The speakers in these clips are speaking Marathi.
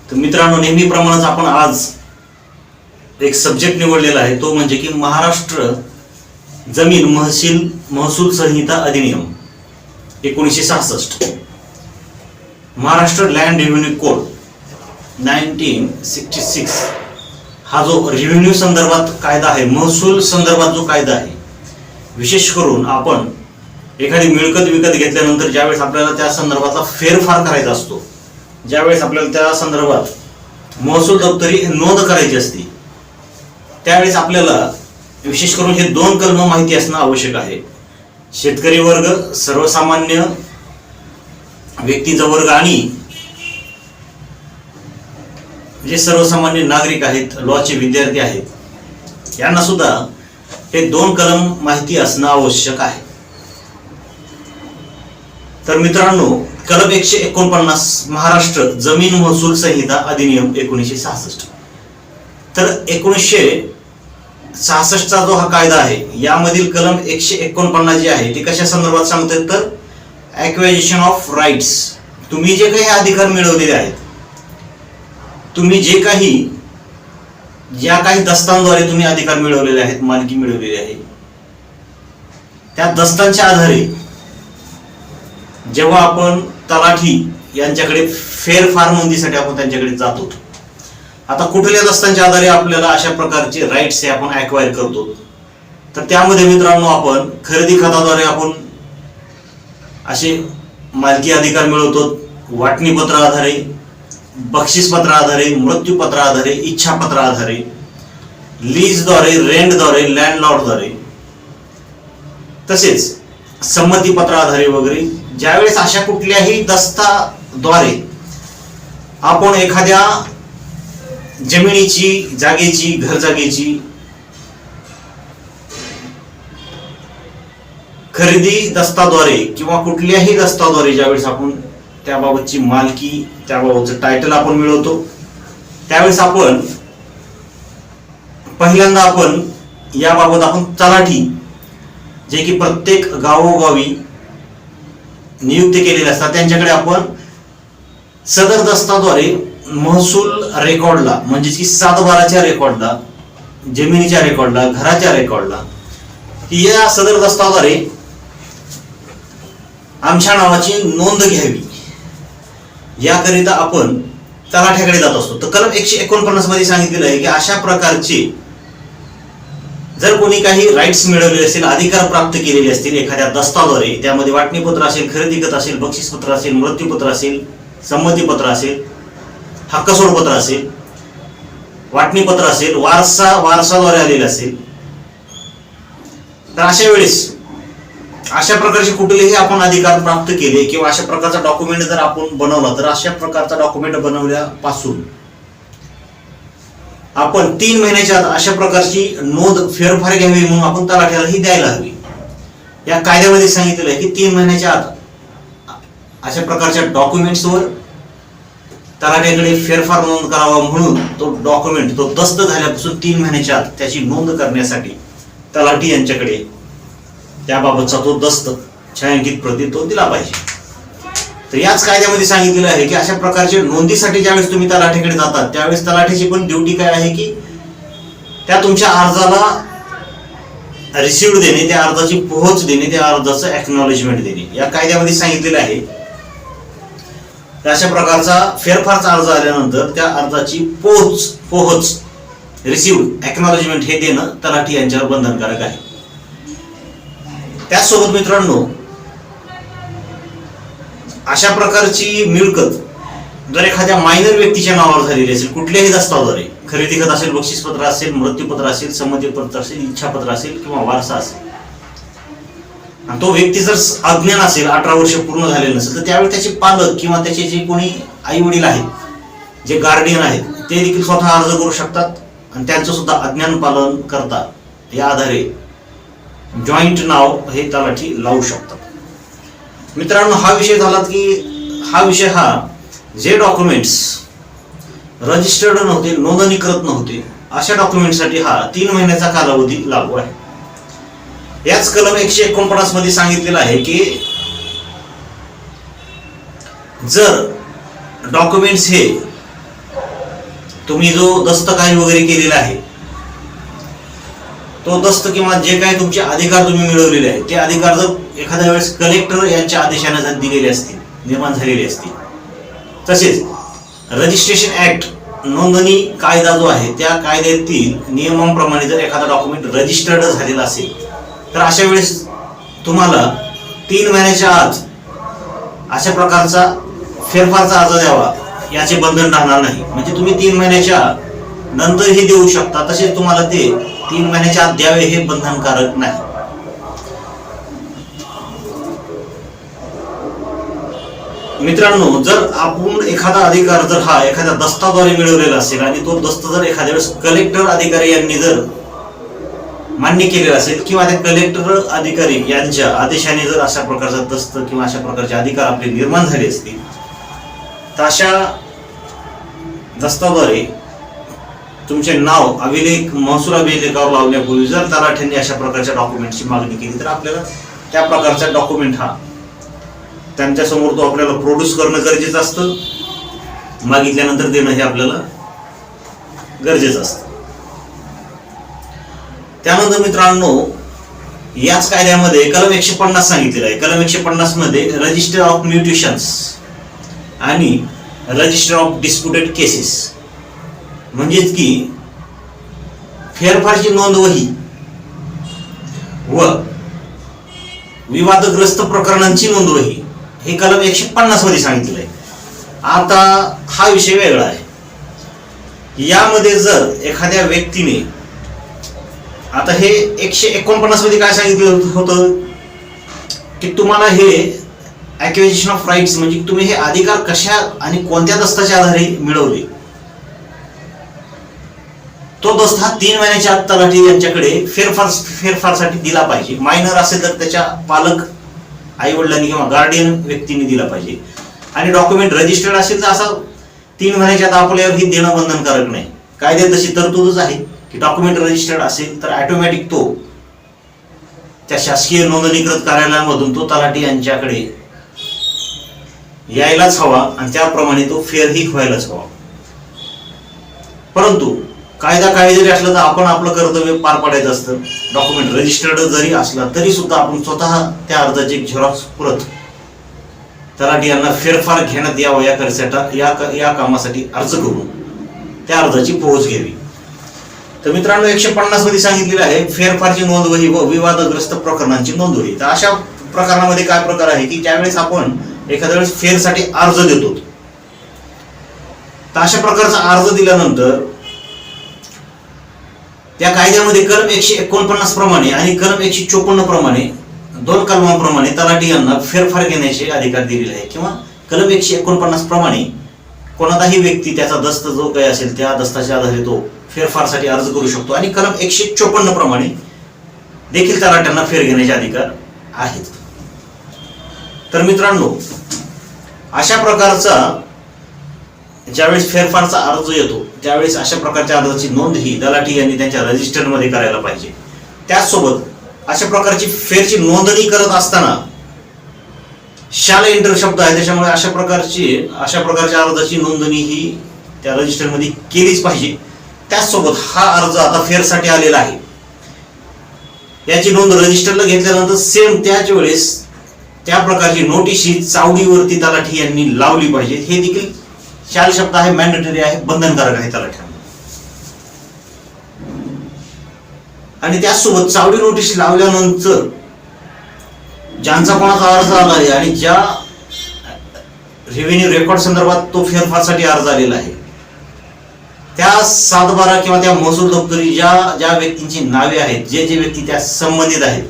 तर मित्रांनो, नेहमीप्रमाणेच आपण आज एक सब्जेक्ट निवडलेला आहे, तो म्हणजे की महाराष्ट्र जमीन महसूल संहिता अधिनियम 1966. महाराष्ट्र लँड रेव्हेन्यू कोड 1966 हा जो रेव्हेन्यू संदर्भात कायदा आहे, महसूल संदर्भात जो कायदा आहे, विशेष करून आपण एखादी मिळकत विकत घेतल्यानंतर ज्यावेळेस आपल्याला त्या संदर्भातला फेरफार करायचा असतो, ज्यावेळेस आपल्याला त्या संदर्भात महसूल दप्तरी नोंद करायची असते, त्यावेळेस आपल्याला विशेष करून हे दोन कलम माहिती असणं आवश्यक आहे. शेतकरी वर्ग, सर्वसामान्य व्यक्तीचा वर्ग आणि जे सर्वसामान्य नागरिक आहेत, लॉचे विद्यार्थी आहेत, यांना सुद्धा हे दोन कलम माहिती असणं आवश्यक आहे. तर मित्रांनो, कलम 149 महाराष्ट्र जमीन महसूल संहिता अधिनियम 1966. तर 1966चा जो हा कायदा आहे, यामधील कलम 149 जे आहे ते कशा संदर्भात सांगतात, तर ॲक्वायझेशन ऑफ राईट्स. तुम्ही जे काही अधिकार मिळवलेले आहेत, तुम्ही जे काही ज्या काही दस्तांद्वारे तुम्ही अधिकार मिळवलेले आहेत, मालकी मिळवलेली आहे, त्या दस्तांच्या आधारे जेव्हा आपण तलाठी यांच्याकडे फेरफार नोंदीसाठी आपण त्यांच्याकडे जातो, आता कुठल्या दस्तांच्या आधारे आपल्याला अशा प्रकारचे राईट्स हे आपण ॲक्वायर करतो, तर त्यामध्ये मित्रांनो आपण खरेदी खताद्वारे आपण असे मालकी अधिकार मिळवतो, वाटणीपत्र आधारे, बक्षीसपत्र आधारे, मृत्यूपत्र आधारे, इच्छापत्र आधारे, लीजद्वारे, रेंटद्वारे, लँडलॉर्डद्वारे, तसेच संमतीपत्र आधारे वगैरे. ज्यावेळेस अशा कुठल्याही दस्ताद्वारे आपण एखाद्या जमिनीची, जागेची, घर जागेची खरेदी दस्ताद्वारे किंवा कुठल्याही दस्ताद्वारे ज्यावेळेस आपण त्याबाबतची मालकी, त्याबाबतचं टायटल आपण मिळवतो, त्यावेळेस आपण पहिल्यांदा आपण याबाबत आपण तलाठी, जे की प्रत्येक गावोगावी नियुक्त केलेले असतात, त्यांच्याकडे आपण सदर दस्ताद्वारे महसूल रेकॉर्डला, म्हणजे की 7/12च्या रेकॉर्डला, जमिनीच्या रेकॉर्डला, घराच्या रेकॉर्डला, या सदर दस्ताद्वारे आमच्या नावाची नोंद घ्यावी, याकरिता आपण तलाठ्याकडे जात असतो. तर कलम 149 मध्ये सांगितलेलं आहे की अशा प्रकारचे जर कोणी काही राईट्स मिळवलेले असतील, अधिकार प्राप्त केलेले असतील एखाद्या दस्ताद्वारे, त्यामध्ये वाटणीपत्र असेल, खरेदी खत असेल, बक्षीसपत्र असेल, मृत्यूपत्र असेल, संमतीपत्र असेल, हक्कसोडपत्र असेल, वाटणीपत्र असेल, वारसाद्वारे आलेले असेल, तर अशा वेळेस अशा प्रकारचे कुठलेही आपण अधिकार प्राप्त केले किंवा अशा प्रकारचा डॉक्युमेंट जर आपण बनवला, तर अशा प्रकारचा डॉक्युमेंट बनवल्यापासून आपण 3 महिन्याच्या आत अशा प्रकारची नोंद फेरफार घ्यावी म्हणून आपण तलाठ्यालाही द्यायला हवी. या कायद्यामध्ये सांगितलेलं आहे की 3 महिन्याच्या आत अशा प्रकारच्या डॉक्युमेंट्सवर तलाठ्याकडे फेरफार नोंद करावा, म्हणून तो डॉक्युमेंट, तो दस्त झाल्यापासून 3 महिन्याच्या आत त्याची नोंद करण्यासाठी तलाठी यांच्याकडे त्याबाबतचा तो दस्त, छायांकित प्रती तो दिला पाहिजे. तर याच कायद्यामध्ये सांगितलेलं आहे की अशा प्रकारच्या नोंदीसाठी ज्यावेळेस तुम्ही तलाठ्याकडे जातात, त्यावेळेस तलाठ्याची पण ड्युटी काय आहे की त्या तुमच्या अर्जाला रिसिव्ह देणे, त्या अर्जाची पोहोच देणे, त्या अर्जाचं एक्नॉलेजमेंट देणे. या कायद्यामध्ये सांगितलेलं आहे अशा प्रकारचा फेरफारचा अर्ज आल्यानंतर त्या अर्जाची पोहोच रिसिव्ह, एक्नॉलेजमेंट हे देणं तलाठी यांच्यावर बंधनकारक आहे. त्याचसोबत मित्रांनो, अशा प्रकारची मिळकत जर एखाद्या मायनर व्यक्तीच्या नावावर झालेली असेल, कुठल्याही दस्ताद्वारे, खरेदी खत असेल, बक्षीसपत्र असेल, मृत्यूपत्र असेल, संमतीपत्र असेल, इच्छापत्र असेल किंवा वारसा असेल, आणि तो व्यक्ती जर अज्ञान असेल, 18 वर्ष पूर्ण झालेलं नसेल, तर त्यावेळी त्याचे पालक किंवा त्याचे जे कोणी आई वडील आहेत, जे गार्डियन आहेत, ते देखील स्वतः अर्ज करू शकतात आणि त्यांचं सुद्धा अज्ञान पालन करता या आधारे जॉईंट नाव हे तलाठी लावू शकतात. मित्रांनो, हा विषय झाला की हा जे डॉक्युमेंट्स रजिस्टर्ड नव्हते, नोंदणीकृत नव्हते, अशा डॉक्युमेंटसाठी हा 3 महिन्याचा कालावधी लागू आहे. याच कलम 149 मध्ये सांगितलेलं आहे की जर डॉक्युमेंट्स हे तुम्ही जो दस्त काही वगैरे केलेला आहे तो दस्त किंवा जे काही तुमचे अधिकार तुम्ही मिळवलेले आहेत ते अधिकार जर एखाद्या वेळेस कलेक्टर यांच्या आदेशाने जर दिलेले असतील, निर्माण झालेले असतील, तसेच रजिस्ट्रेशन ऍक्ट नोंदणी कायदा जो आहे त्या कायद्यातील नियमांप्रमाणे जर एखादा डॉक्युमेंट रजिस्टर्ड झालेला असेल तर अशा वेळेस तुम्हाला 3 महिन्याच्या आत अशा प्रकारचा फेरफारचा अर्ज द्यावा याचे बंधन राहणार नाही. म्हणजे तुम्ही 3 महिन्याच्या नंतरही देऊ शकता, तसेच तुम्हाला ते 3 महिन्याच्या आत द्यावे हे बंधनकारक नाही. मित्रांनो, जर आपण एखादा अधिकार जर हा एखाद्या दस्ताद्वारे मिळवलेला असेल आणि तो दस्त जर एखाद्या वेळेस कलेक्टर अधिकारी यांनी जर मान्य केलेला असेल किंवा त्या कलेक्टर अधिकारी यांच्या आदेशाने जर अशा प्रकारचा दस्त किंवा अशा प्रकारचे अधिकार आपले निर्माण झाले असतील तर अशा दस्ताद्वारे तुमचे नाव अभिलेख महसूल अभिलेखावर लावण्यापूर्वी जर तलाठ्यांनी अशा प्रकारच्या डॉक्युमेंटची मागणी केली तर आपल्याला त्या प्रकारचा डॉक्युमेंट हा त्यांच्या समोर तो आपल्याला प्रोड्यूस करणं गरजेचं असतं, मागितल्यानंतर देणं हे आपल्याला गरजेचं असतं. त्यानंतर मित्रांनो, याच कायद्यामध्ये कलम 150 सांगितलेलं आहे. कलम 150 मध्ये रजिस्टर ऑफ म्युटेशन्स आणि रजिस्टर ऑफ डिस्प्युटेड केसेस म्हणजेच की फेरफारची नोंदवही व विवादग्रस्त प्रकरणांची नोंदवही हे कलम 150 मध्ये सांगितलेलं आहे. आता हा विषय वेगळा आहे. यामध्ये जर एखाद्या व्यक्तीने, आता हे 149 मध्ये काय सांगितलं होतं की तुम्हाला हे ॲक्विजिशन ऑफ राईट्स म्हणजे तुम्ही हे अधिकार कशा आणि कोणत्या दस्ताच्या आधारे मिळवले, तो दस्त हा 3 महिन्याच्या आत तलाठी यांच्याकडे फेरफारसाठी दिला पाहिजे. मायनर असेल तर त्याच्या पालक आई वडिलांनी किंवा गार्डियन व्यक्तीने दिला पाहिजे. आणि डॉक्युमेंट रजिस्टर्ड असेल तर असं 3 महिन्याच्या आत आपल्यावर ही देणं बंधनकारक नाही. कायद्यात तशी तरतूदच आहे की डॉक्युमेंट रजिस्टर्ड असेल तर ऑटोमॅटिक तो त्या शासकीय नोंदणीकृत कार्यालयामधून तो तलाठी यांच्याकडे यायलाच हवा आणि त्याप्रमाणे तो फेरही व्हायलाच हवा. परंतु कायदा काही जरी असलं तर आपण आपलं कर्तव्य पार पाडायचं असतं. डॉक्युमेंट रजिस्टर्ड जरी असला तरी सुद्धा आपण स्वतः त्या अर्जाची झेरॉक्स प्रत तलाठी यांना फेरफार घेण्यात यावं या कामासाठी अर्ज करून त्या अर्जाची पोहोच घ्यावी. तर मित्रांनो, 150 मध्ये सांगितलेलं आहे फेरफारची नोंदवही व विवादग्रस्त प्रकरणांची नोंदवही. तर अशा प्रकरणामध्ये काय प्रकार आहे की ज्यावेळेस आपण एखाद्या वेळेस फेरसाठी अर्ज देतो तर अशा प्रकारचा अर्ज दिल्यानंतर त्या कायद्यामध्ये कलम 149 प्रमाणे आणि कलम 154 प्रमाणे 2 कलमांप्रमाणे तलाठी यांना फेरफार घेण्याचे अधिकार दिलेले आहे. किंवा कलम 149 प्रमाणे कोणताही व्यक्ती त्याचा दस्त जो काही असेल त्या दस्ताच्या आधारे तो फेरफारसाठी अर्ज करू शकतो. आणि कलम 154 प्रमाणे देखील तलाट्यांना फेर घेण्याचे अधिकार आहेत. तर मित्रांनो, अशा प्रकारचा ज्यावेळेस फेरफारचा अर्ज येतो त्यावेळेस अशा प्रकारच्या अर्जाची नोंद ही तलाठी यांनी त्यांच्या रजिस्टरमध्ये करायला पाहिजे. त्याचसोबत अशा प्रकारची फेरची नोंदणी करत असताना शाल एंटर शब्द आहे, त्याच्यामुळे अशा प्रकारच्या अर्जाची नोंदणी ही त्या रजिस्टरमध्ये केलीच पाहिजे. त्याचसोबत हा अर्ज आता फेरसाठी आलेला आहे याची नोंद रजिस्टरला घेतल्यानंतर सेम त्याच वेळेस त्या प्रकारची नोटीस ही चावडीवरती तलाठी यांनी लावली पाहिजे. हे देखील शाल शब्द आहे, मॅन्डेटरी आहे, बंधनकारक आहे तलाठ्यांना. आणि त्याचसोबत चावडी नोटीस लावल्यानंतर ज्यांचा कोणाचा अर्ज आला आहे आणि ज्या रेव्हेन्यू रेकॉर्ड संदर्भात तो फेरफारसाठी अर्ज आलेला आहे त्या 7/12 किंवा त्या महसूल दप्तरी ज्या व्यक्तींची नावे आहेत, जे व्यक्ती त्या संबंधित आहेत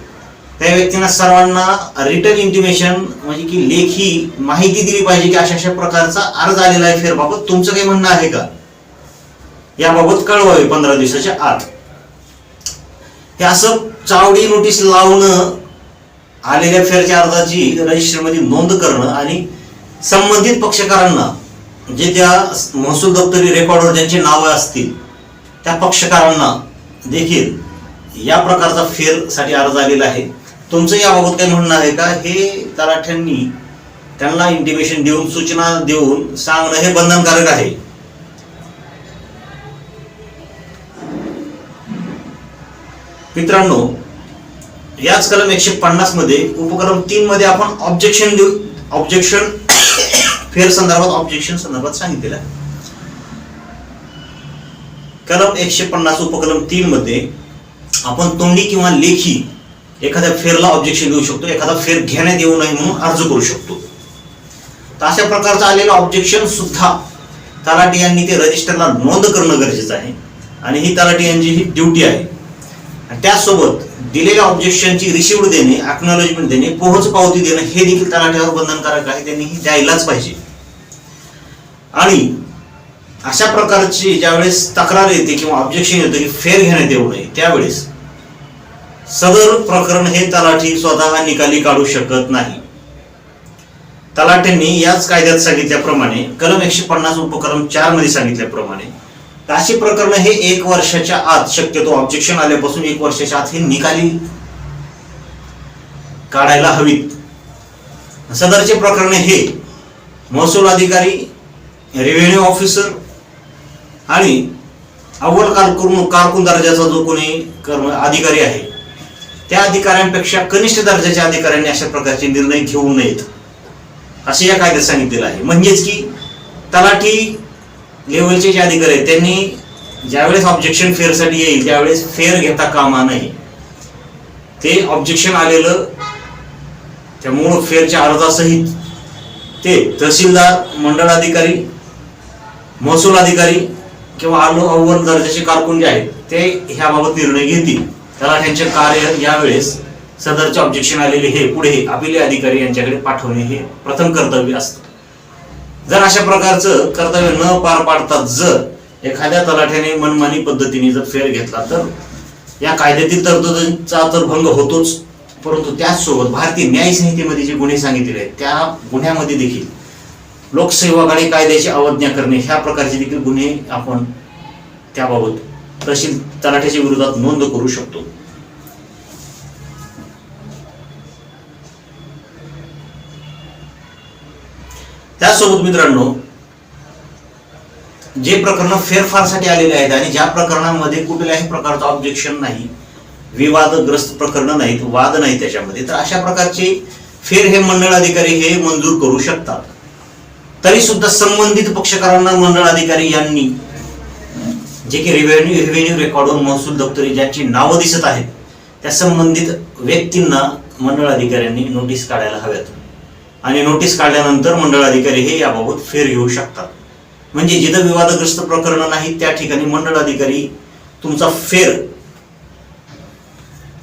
त्या व्यक्तींना सर्वांना रिटर्न इंटिमेशन म्हणजे की लेखी माहिती दिली पाहिजे की अशा प्रकारचा अर्ज आलेला आहे फेरबाबत, तुमचं काही म्हणणं आहे का याबाबत कळवावे 15 दिवसाच्या आत. हे असं चावडी नोटीस लावणं, आलेल्या फेरच्या अर्जाची रजिस्टरमध्ये नोंद करणं आणि संबंधित पक्षकारांना जे त्या महसूल दप्तरी रेकॉर्डवर ज्यांची नावं असतील त्या पक्षकारांना देखील या प्रकारचा फेरसाठी अर्ज आलेला आहे, तुमचं याबाबत काही म्हणणं आहे का हे तलाठ्यांनी त्यांना इंटिमेशन देऊन, सूचना देऊन सांगणं हे बंधनकारक आहे. मित्रांनो, याच कलम 150 मध्ये उपकलम 3 मध्ये आपण ऑब्जेक्शन फेर संदर्भात ऑब्जेक्शन संदर्भात सांगितलेलं आहे. कलम 150 उपकलम 3 मध्ये आपण तोंडी किंवा लेखी एखाद्या फेरला ऑब्जेक्शन देऊ शकतो, एखादा फेर घेण्यात येऊ नये म्हणून अर्ज करू शकतो. तर अशा प्रकारचं आलेलं ऑब्जेक्शन सुद्धा तलाठी यांनी ते रजिस्टरला नोंद करणं गरजेचं आहे आणि ही तलाठी यांची ही ड्युटी आहे. आणि त्यासोबत दिलेल्या ऑब्जेक्शनची रिसिव्ह देणे, अॅक्नॉलेजमेंट देणे, पोहोच पावती देणे हे देखील तलाठ्यावर बंधनकारक आहे, त्यांनी ही द्यायलाच पाहिजे. आणि अशा प्रकारची ज्यावेळेस तक्रार येते किंवा ऑब्जेक्शन येतं की फेर घेण्यात येऊ नये, त्यावेळेस सदर प्रकरण हे तलाठी स्वतः निकाली काढू शकत नाही. तलाठ्यांनी याच कायद्यात सांगितल्याप्रमाणे कलम 150 उपकलम 4 मध्ये सांगितल्याप्रमाणे अशी प्रकरण हे 1 वर्षाच्या आत, शक्यतो ऑब्जेक्शन आल्यापासून 1 वर्षाच्या आत हे निकाली काढायला हवीत. सदरचे प्रकरण हे महसूल अधिकारी, रेव्हेन्यू ऑफिसर आणि अव्वल कारकून दर्जाचा जो कोणी अधिकारी आहे त्या अधिकाऱ्यांपेक्षा कनिष्ठ दर्जाच्या अधिकाऱ्यांनी अशा प्रकारचे निर्णय घेऊ नयेत असे या कायद्यात सांगितलेलं आहे. म्हणजेच की तलाठी लेवलचे जे अधिकारी आहेत त्यांनी ज्यावेळेस ऑब्जेक्शन फेरसाठी येईल त्यावेळेस फेर घेता कामा नये. ते ऑब्जेक्शन आलेलं त्या मूळ फेरच्या अर्जासहित ते तहसीलदार, मंडळ अधिकारी, महसूल अधिकारी किंवा अव्वल दर्जाचे कारकून जे आहेत ते ह्याबाबत निर्णय घेतील. तलाठ्यांचे कार्य यावेळेस सदरचे ऑब्जेक्शन आलेले हे पुढे अपिली अधिकारी यांच्याकडे पाठवणे हे प्रथम कर्तव्य असतं. जर अशा प्रकारचं कर्तव्य न पार पाडता जर एखाद्या तलाठ्याने मनमानी पद्धतीने जर फेर घेतला तर या कायद्यातील तरतुदींचा तर भंग होतोच, परंतु त्याचसोबत भारतीय न्याय संहितेमध्ये जे गुन्हे सांगितलेले आहेत त्या गुन्ह्यामध्ये देखील लोकसेवागाळी कायद्याची अवज्ञा करणे ह्या प्रकारचे देखील गुन्हे आपण त्याबाबत तहसील तलाठ्याच्या विरोधात नोंद करू शकतो. त्यासोबत मित्रांनो, जे प्रकरण फेरफारसाठी आलेले आहेत आणि ज्या प्रकरणामध्ये कुठल्याही प्रकारचं ऑब्जेक्शन नाही, विवादग्रस्त प्रकरण नाहीत, वाद नाही त्याच्यामध्ये, तर अशा प्रकारचे फेर हे मंडळ अधिकारी हे मंजूर करू शकतात. तरी सुद्धा संबंधित पक्षकारांना मंडळ अधिकारी यांनी जे की रेव्हेन्यू रेकॉर्डवर महसूल दप्तरी ज्यांची नावं दिसत आहेत त्या संबंधित व्यक्तींना मंडळ अधिकाऱ्यांनी नोटीस काढायला हव्यात आणि नोटीस काढल्यानंतर मंडळ अधिकारी हे याबाबत फेर घेऊ शकतात. म्हणजे जिथं विवादग्रस्त प्रकरण नाही त्या ठिकाणी मंडळ अधिकारी तुमचा फेर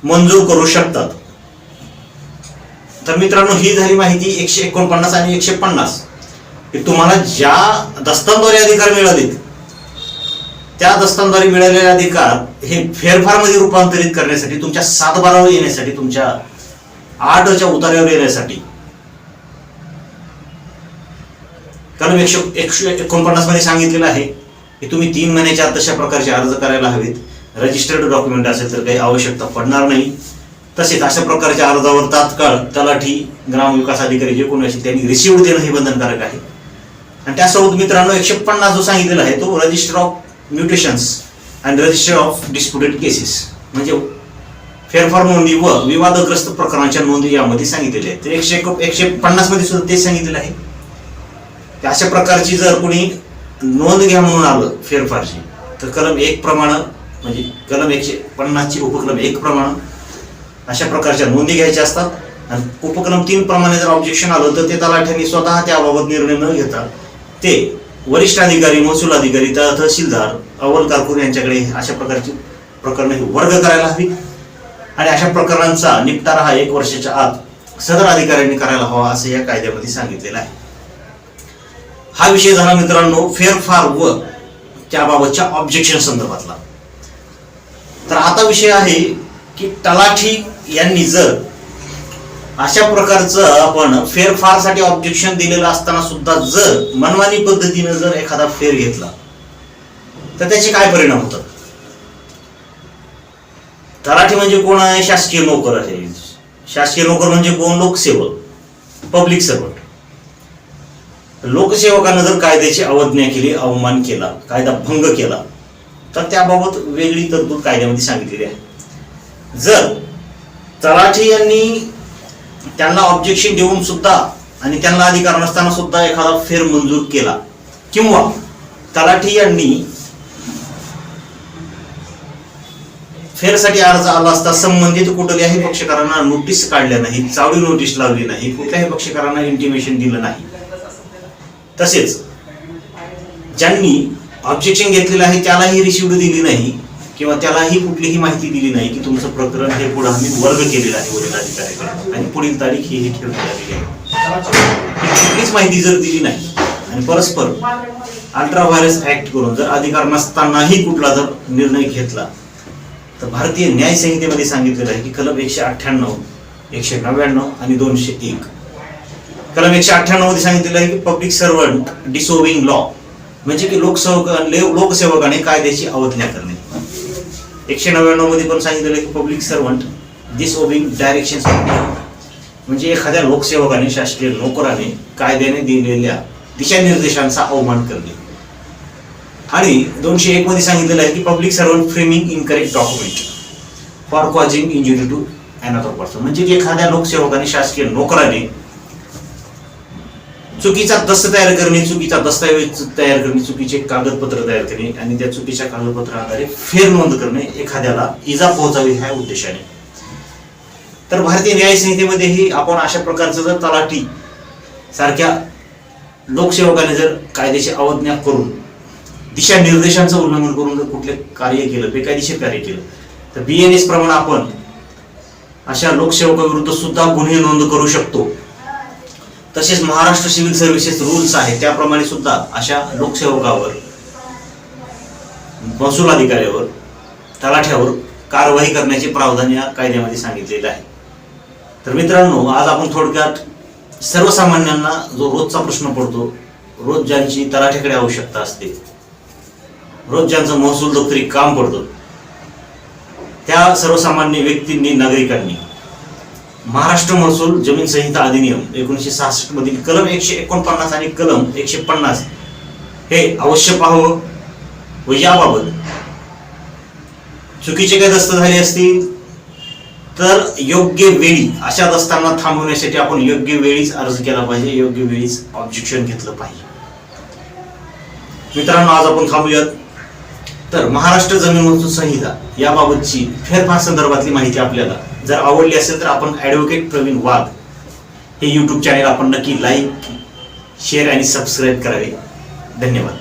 मंजूर करू शकतात. तर मित्रांनो, ही झाली माहिती 149 आणि 150 की तुम्हाला ज्या दस्तांद्वारे अधिकार मिळालेत त्या दस्तांद्वारे मिळालेले अधिकार हे फेरफारमध्ये रूपांतरित करण्यासाठी, तुमच्या 7/12वर येण्यासाठी, तुमच्या 8च्या उतार्यावर येण्यासाठी कलम 149 मध्ये सांगितलेलं आहे की तुम्ही 3 महिन्याच्या आत तशा प्रकारचे अर्ज करायला हवेत. रजिस्टर्ड डॉक्युमेंट असेल तर काही आवश्यकता पडणार नाही. तसेच अशा प्रकारच्या अर्जावर तात्काळ तलाठी, ग्रामविकास अधिकारी जे कोणी असेल त्यांनी रिसिव्ह देणं हे बंधनकारक आहे. आणि त्यासोबत मित्रांनो 150 जो सांगितलेला आहे तो register of mutations and register of disputed cases म्हणजे फेरफार नोंदी व विवादग्रस्त प्रकरणांच्या नोंदी यामध्ये सांगितलेल्या आहेत. तर 150 मध्ये सुद्धा तेच सांगितलेलं आहे. अशा प्रकारची जर कोणी नोंद घ्या म्हणून आलं फेरफारची तर कलम 1 प्रमाणे म्हणजे कलम 150 ची उपकलम 1 प्रमाणे अशा प्रकारच्या नोंदी घ्यायच्या असतात. आणि उपकलम 3 प्रमाणे जर ऑब्जेक्शन आलं तर ते तलाठ्यांनी स्वतः त्याबाबत निर्णय न घेता ते वरिष्ठ अधिकारी, महसूल अधिकारी, तहसीलदार, अव्वल कारकून यांच्याकडे अशा प्रकारची प्रकरणे वर्ग करायला हवी आणि अशा प्रकरणांचा निपटारा हा 1 वर्षाच्या आत सदर अधिकाऱ्यांनी करायला हवा असं या कायद्यामध्ये सांगितलेलं आहे. हा विषय झाला मित्रांनो फेरफार व त्याबाबतच्या ऑब्जेक्शन संदर्भातला. तर आता विषय आहे की तलाठी यांनी जर अशा प्रकारचं आपण फेरफारसाठी ऑब्जेक्शन दिलेलं असताना सुद्धा जर मनमानी पद्धतीने जर एखादा फेर घेतला तर त्याचे काय परिणाम होतात. तलाठी म्हणजे कोण आहे? शासकीय नोकर आहे. शासकीय नोकर म्हणजे कोण? लोकसेवक, पब्लिक सर्वंट. लोकसेवकानं जर कायद्याची अवज्ञा केली, अवमान केला, कायदा भंग केला तर त्याबाबत वेगळी तरतूद कायद्यामध्ये सांगितलेली आहे. जर तलाठी यांनी त्यांना ऑब्जेक्शन देऊन सुद्धा आणि त्यांना अधिकार नसताना सुद्धा एखादा फेर मंजूर केला, किंवा तलाठी यांनी फेरसाठी अर्ज आला असता संबंधित कुठल्याही पक्षकारांना नोटीस काढल्या नाही, चावडी नोटीस लावली नाही, कुठल्याही पक्षकारांना इंटिमेशन दिलं नाही, तसेच ज्यांनी ऑब्जेक्शन घेतलेलं आहे त्यालाही रिसिव्ह दिली नाही किंवा त्यालाही कुठलीही माहिती दिली नाही की तुमचं प्रकरण हे पुढे आम्ही वर्ग केलेलं आहे वरील अधिकाऱ्याकडे आणि पुढील तारीख ही ठेवण्यात आलेली आहे, कुठलीच माहिती जर दिली नाही आणि परस्पर अल्ट्रा व्हायरस ऍक्ट करून जर अधिकार नसतानाही कुठला जर निर्णय घेतला, तर भारतीय न्याय संहितेमध्ये सांगितलेलं आहे की कलम 198, 199 आणि 201, कलम 198 मध्ये सांगितलेलं आहे की पब्लिक सर्वंट डिसओबिंग लॉ, म्हणजे की लोकसेवकाने कायद्याची अवज्ञा करणे. 199 मध्ये पण सांगितलेलं आहे की पब्लिक सर्वंट डिसओबिंग डायरेक्शन्स, म्हणजे एखाद्या लोकसेवकाने, शासकीय नोकराने कायद्याने दिलेल्या दिशानिर्देशांचा अवमान करणे. आणि 201 मध्ये सांगितलेलं आहे की public servant framing incorrect document for causing injury to another person, म्हणजे की एखाद्या लोकसेवकाने, शासकीय नोकराने चुकीचा दस्त तयार करणे, चुकीचा दस्तऐवज तयार करणे, चुकीचे कागदपत्र तयार करणे आणि त्या चुकीच्या कागदपत्राद्वारे फेर नोंद करणे, एखाद्याला इजा पोहोचावी ह्या उद्देशाने. तर भारतीय न्याय संहितेमध्येही आपण अशा प्रकारचं जर तलाठी सारख्या लोकसेवकाने जर कायद्याची अवज्ञा करून, दिशानिर्देशांचं उल्लंघन करून जर कुठले कार्य केलं, बेकायदेशीर कार्य केलं, तर BNS प्रमाणे आपण अशा लोकसेवकाविरुद्ध सुद्धा गुन्हे नोंद करू शकतो. तसेच महाराष्ट्र सिव्हिल सर्व्हिसेस रूल्स आहे त्याप्रमाणे सुद्धा अशा लोकसेवकावर, महसूल अधिकाऱ्यावर, तलाठ्यावर कारवाई करण्याचे प्रावधान या कायद्यामध्ये सांगितलेले आहे. तर मित्रांनो, आज आपण थोडक्यात सर्वसामान्यांना जो रोजचा प्रश्न पडतो, रोज ज्यांची तलाठ्याकडे आवश्यकता असते, रोज ज्यांचं महसूल दप्तरी काम पडतं, त्या सर्वसामान्य व्यक्तींनी, नागरिकांनी महाराष्ट्र महसूल जमीन संहिता अधिनियम 1966 मधील कलम 149 आणि कलम 150 हे अवश्य पाहावं व याबाबत चुकीचे काही दस्त झाले असतील तर योग्य वेळी अशा दस्तांना थांबवण्यासाठी आपण योग्य वेळीच अर्ज केला पाहिजे, योग्य वेळीच ऑब्जेक्शन घेतलं पाहिजे. मित्रांनो, आज आपण थांबूयात. तर महाराष्ट्र जमीन महसूल संहिता याबाबतची फेरफार संदर्भातली माहिती आपल्याला जर आवडली असेल तर आपण ॲडव्होकेट प्रवीण वाघ हे YouTube चॅनेल आपण नक्की लाईक, शेअर आणि सबस्क्राईब करावे. धन्यवाद.